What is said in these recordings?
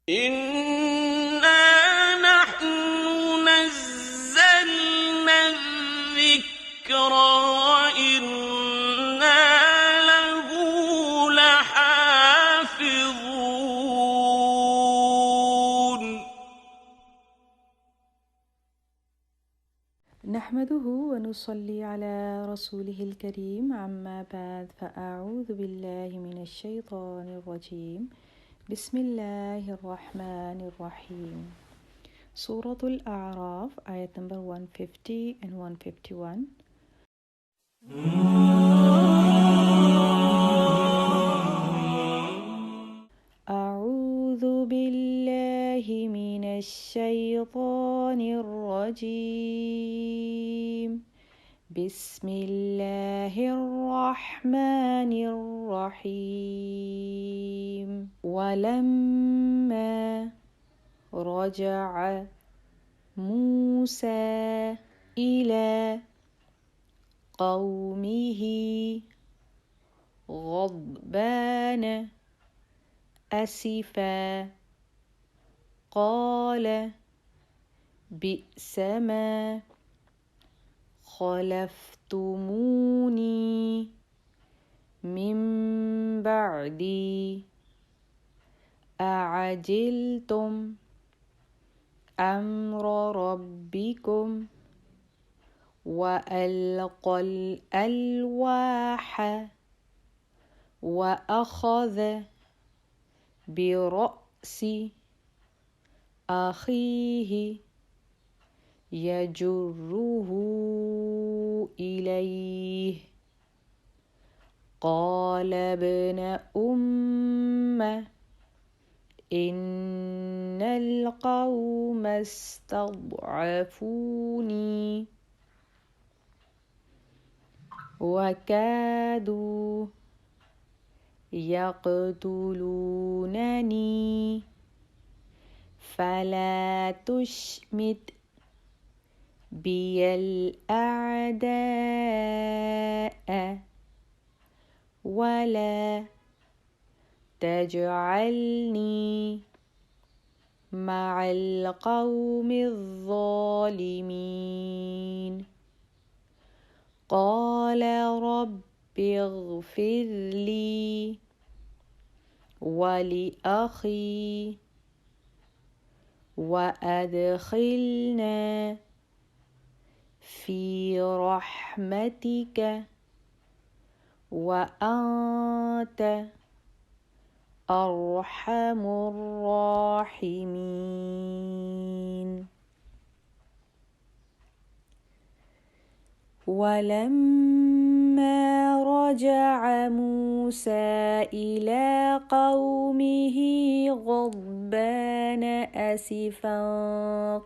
إِنَّا نَحْنُ نَزَّلْنَا الذِّكْرَ وَإِنَّا لَهُ لَحَافِظُونَ نحمده ونصلي على رسوله الكريم. أما بعد، فأعوذ بالله من الشيطان الرجيم. بسم الله الرحمن الرحيم. سورة الأعراف, ayat number 150 and 151. أعوذ بالله من الشيطان الرجيم. بسم الله الرحمن الرحيم. ولما رجع موسى إلى قومه غضبان أسفا قال بئسما خلفتموني من بعدي أعجلتم أمر ربكم وألقى الألواح وأخذ برأس أخيه يجره إليه قال ابن أم إن القوم استضعفوني وكادوا يقتلونني فلا تشمت بي الأعداء ولا تجعلني مع القوم الظالمين. قال رب اغفر لي ولأخي وأدخلنا في رحمتك وأنت أرحم الراحمين. ولما رجع موسى إلى قومه غضبان أسفا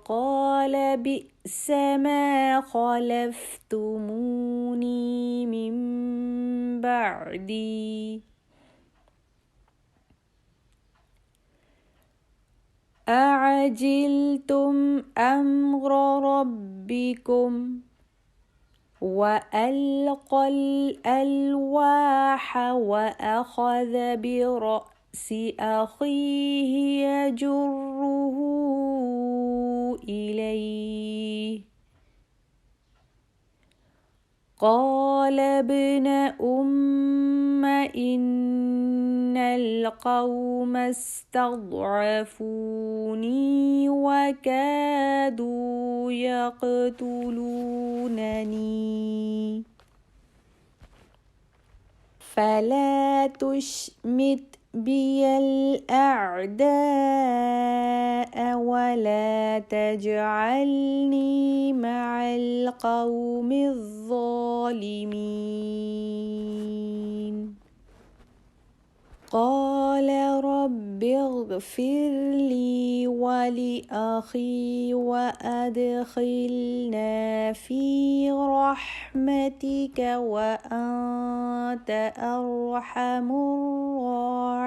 قال بئسما خلفتموني من بعدي أعجلتم أمر ربكم وألقى الألواح وأخذ برأس أخيه يجره إليه قال ابن أم إن القوم استضعفوني وكادوا يقتلونني فلا تشمت بي الأعداء ولا تجعلني مع القوم الظالمين. قال رب اغفر لي ولأخي وأدخلنا في رحمتك وأنت أرحم الراحمين.